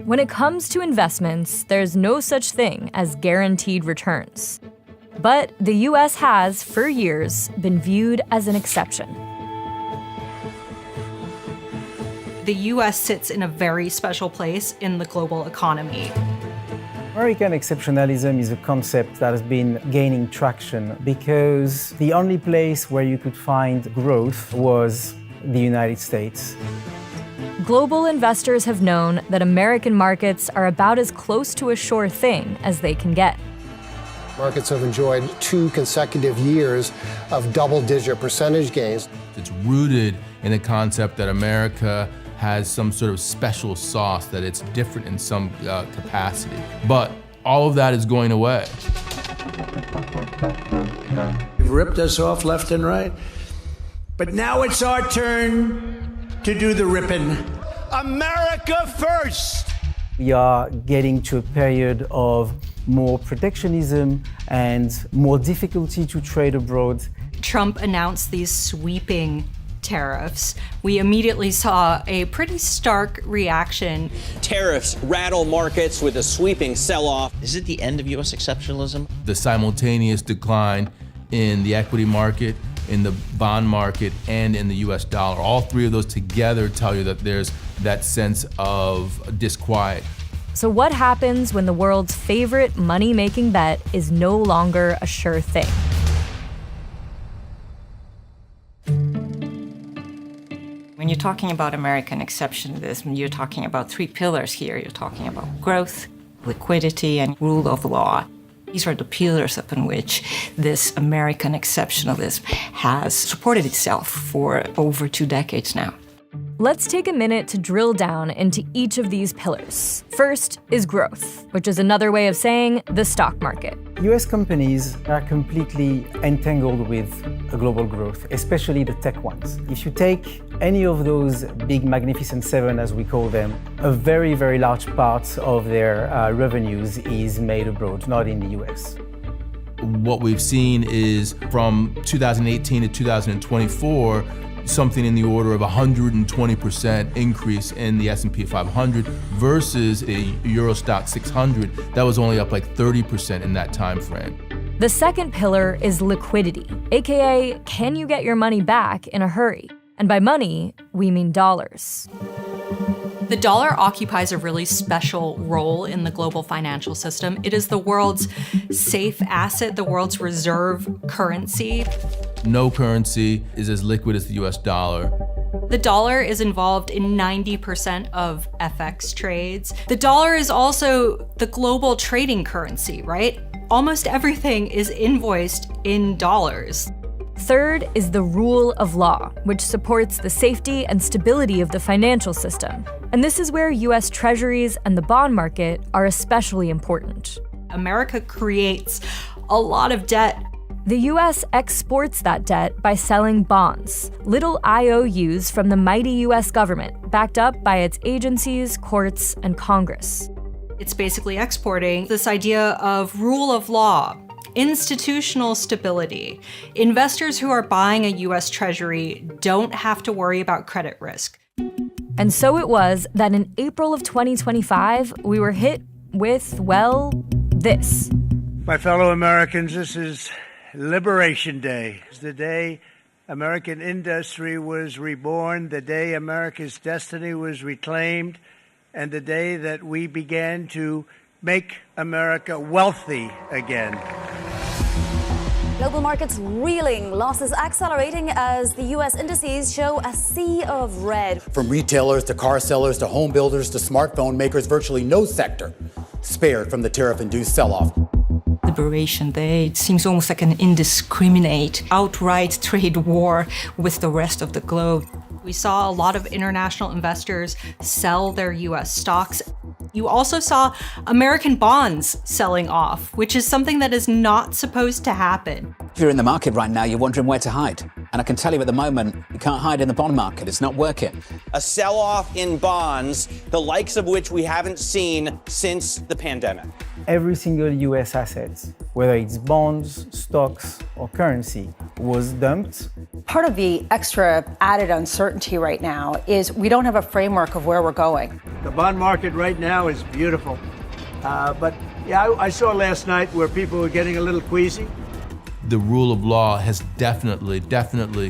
When it comes to investments, there's no such thing as guaranteed returns. But the US has, for years, been viewed as an exception. The US sits in a very special place in the global economy. American exceptionalism is a concept that has been gaining traction because the only place where you could find growth was the United States. Global investors have known that American markets are about as close to a sure thing as they can get. Markets have enjoyed 2 consecutive years of double-digit percentage gains. It's rooted in the concept that America has some sort of special sauce, that it's different in some capacity. But all of that is going away. You've ripped us off left and right, but now it's our turn to do the ripping. America first! We are getting to a period of more protectionism and more difficulty to trade abroad. Trump announced these sweeping tariffs. We immediately saw a pretty stark reaction. Tariffs rattle markets with a sweeping sell-off. Is it the end of U.S. exceptionalism? The simultaneous decline in the equity market, in the bond market, and in the US dollar. All three of those together tell you that there's that sense of disquiet. So what happens when the world's favorite money-making bet is no longer a sure thing? When you're talking about American exceptionalism, you're talking about 3 pillars here. You're talking about growth, liquidity, and rule of law. These are the pillars upon which this American exceptionalism has supported itself for over 2 decades now. Let's take a minute to drill down into each of these pillars. First is growth, which is another way of saying the stock market. US companies are completely entangled with global growth, especially the tech ones. If you take any of those big Magnificent Seven, as we call them, a very, very large part of their revenues is made abroad, not in the US. What we've seen is from 2018 to 2024, something in the order of 120% increase in the S&P 500 versus a Euro Stock 600 that was only up like 30% in that time frame. The second pillar is liquidity, aka can you get your money back in a hurry? And by money, we mean dollars. The dollar occupies a really special role in the global financial system. It is the world's safe asset, the world's reserve currency. No currency is as liquid as the US dollar. The dollar is involved in 90% of FX trades. The dollar is also the global trading currency, right? Almost everything is invoiced in dollars. Third is the rule of law, which supports the safety and stability of the financial system. And this is where US Treasuries and the bond market are especially important. America creates a lot of debt. The US exports that debt by selling bonds, little IOUs from the mighty US government, backed up by its agencies, courts, and Congress. It's basically exporting this idea of rule of law, institutional stability. Investors who are buying a US Treasury don't have to worry about credit risk. And so it was that in April of 2025, we were hit with, well, this. My fellow Americans, this is Liberation Day. It's the day American industry was reborn, the day America's destiny was reclaimed, and the day that we began to make America wealthy again. Global markets reeling, losses accelerating as the U.S. indices show a sea of red. From retailers to car sellers to home builders to smartphone makers, virtually no sector spared from the tariff-induced sell-off. Liberation Day, it seems almost like an indiscriminate, outright trade war with the rest of the globe. We saw a lot of international investors sell their US stocks. You also saw American bonds selling off, which is something that is not supposed to happen. If you're in the market right now, you're wondering where to hide. And I can tell you at the moment, you can't hide in the bond market. It's not working. A sell-off in bonds, the likes of which we haven't seen since the pandemic. Every single US asset, whether it's bonds, stocks, or currency, was dumped. Part of the extra added uncertainty right now is we don't have a framework of where we're going. The bond market right now is beautiful. But yeah, I saw last night where people were getting a little queasy. The rule of law has definitely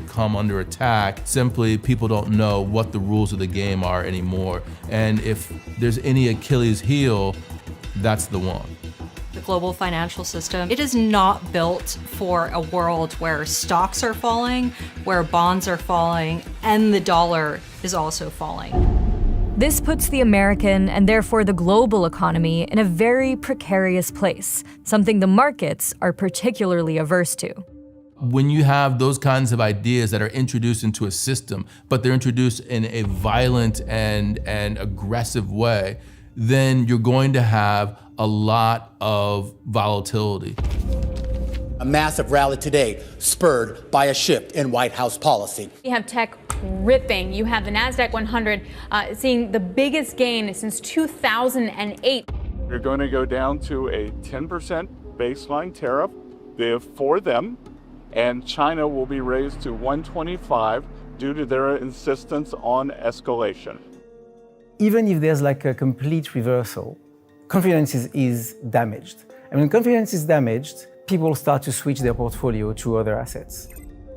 come under attack. Simply, people don't know what the rules of the game are anymore. And if there's any Achilles heel, that's the one. The global financial system, it is not built for a world where stocks are falling, where bonds are falling, and the dollar is also falling. This puts the American and therefore the global economy in a very precarious place, something the markets are particularly averse to. When you have those kinds of ideas that are introduced into a system, but they're introduced in a violent and aggressive way, then you're going to have a lot of volatility. A massive rally today spurred by a shift in White House policy. You have tech ripping. You have the NASDAQ 100 seeing the biggest gain since 2008. You're going to go down to a 10% baseline tariff for them, and China will be raised to 125 due to their insistence on escalation. Even if there's like a complete reversal, confidence is damaged. And when confidence is damaged, people start to switch their portfolio to other assets.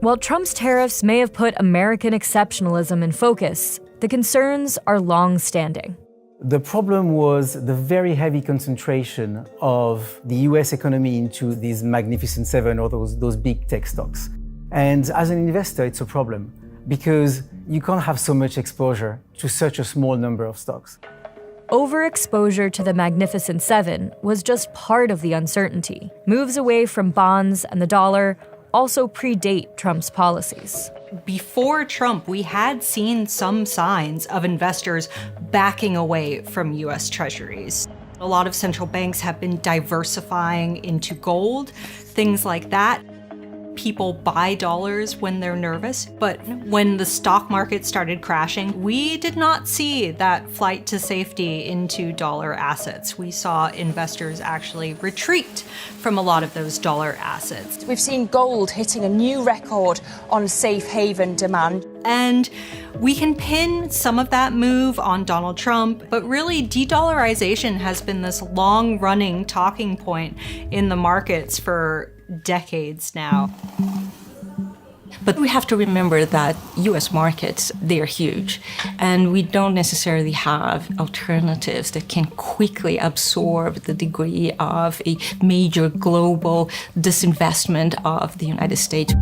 While Trump's tariffs may have put American exceptionalism in focus, the concerns are long-standing. The problem was the very heavy concentration of the US economy into these magnificent seven or those big tech stocks. And as an investor, it's a problem because you can't have so much exposure to such a small number of stocks. Overexposure to the Magnificent Seven was just part of the uncertainty. Moves away from bonds and the dollar also predate Trump's policies. Before Trump, we had seen some signs of investors backing away from US Treasuries. A lot of central banks have been diversifying into gold, things like that. People buy dollars when they're nervous, but when the stock market started crashing, we did not see that flight to safety into dollar assets. We saw investors actually retreat from a lot of those dollar assets. We've seen gold hitting a new record on safe haven demand. And we can pin some of that move on Donald Trump, but really de-dollarization has been this long-running talking point in the markets for decades now. But we have to remember that US markets, they're huge, and we don't necessarily have alternatives that can quickly absorb the degree of a major global disinvestment of the United States.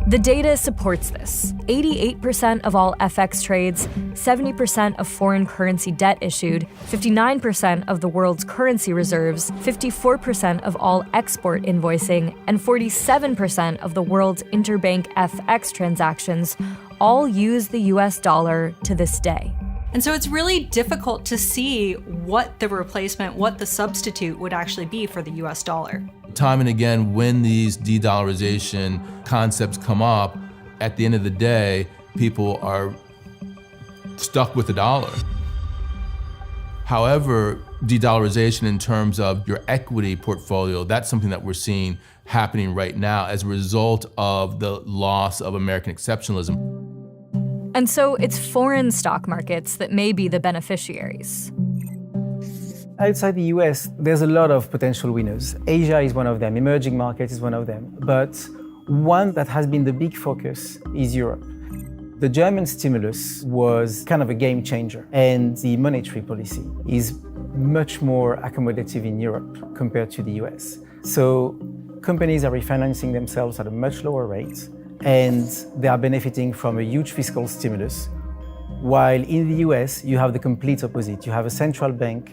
The data supports this. 88% of all FX trades, 70% of foreign currency debt issued, 59% of the world's currency reserves, 54% of all export invoicing, and 47% of the world's interbank FX transactions all use the US dollar to this day. And so it's really difficult to see what the replacement, what the substitute would actually be for the US dollar. Time and again, when these de-dollarization concepts come up, at the end of the day, people are stuck with the dollar. However, de-dollarization in terms of your equity portfolio, that's something that we're seeing happening right now as a result of the loss of American exceptionalism. And so it's foreign stock markets that may be the beneficiaries. Outside the US, there's a lot of potential winners. Asia is one of them, emerging markets is one of them. But one that has been the big focus is Europe. The German stimulus was kind of a game changer, and the monetary policy is much more accommodative in Europe compared to the US. So companies are refinancing themselves at a much lower rate, and they are benefiting from a huge fiscal stimulus. While in the US, you have the complete opposite. You have a central bank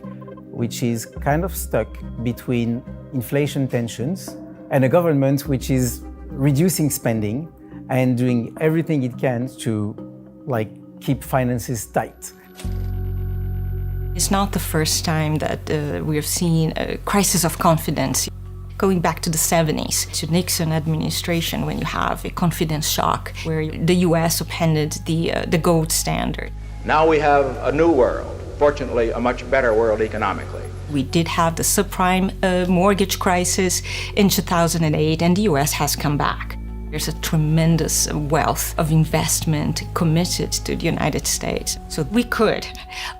which is kind of stuck between inflation tensions and a government which is reducing spending and doing everything it can to keep finances tight. It's not the first time that we have seen a crisis of confidence. Going back to the 70s, to Nixon administration, when you have a confidence shock where the US upended the gold standard. Now we have a new world, fortunately a much better world economically. We did have the subprime mortgage crisis in 2008, and the US has come back. There's a tremendous wealth of investment committed to the United States. So we could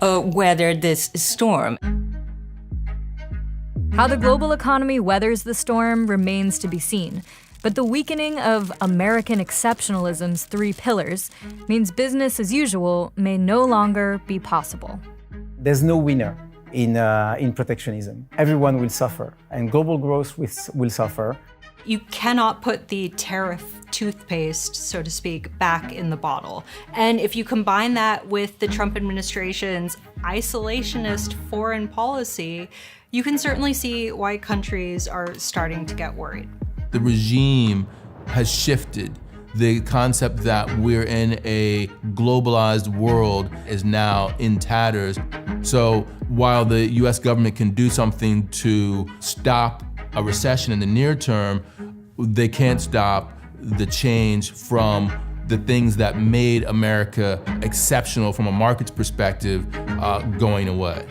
weather this storm. How the global economy weathers the storm remains to be seen. But the weakening of American exceptionalism's three pillars means business as usual may no longer be possible. There's no winner in protectionism. Everyone will suffer, and global growth will suffer. You cannot put the tariff toothpaste, so to speak, back in the bottle. And if you combine that with the Trump administration's isolationist foreign policy, you can certainly see why countries are starting to get worried. The regime has shifted. The concept that we're in a globalized world is now in tatters. So while the US government can do something to stop a recession in the near term, they can't stop the change from the things that made America exceptional from a market's perspective going away.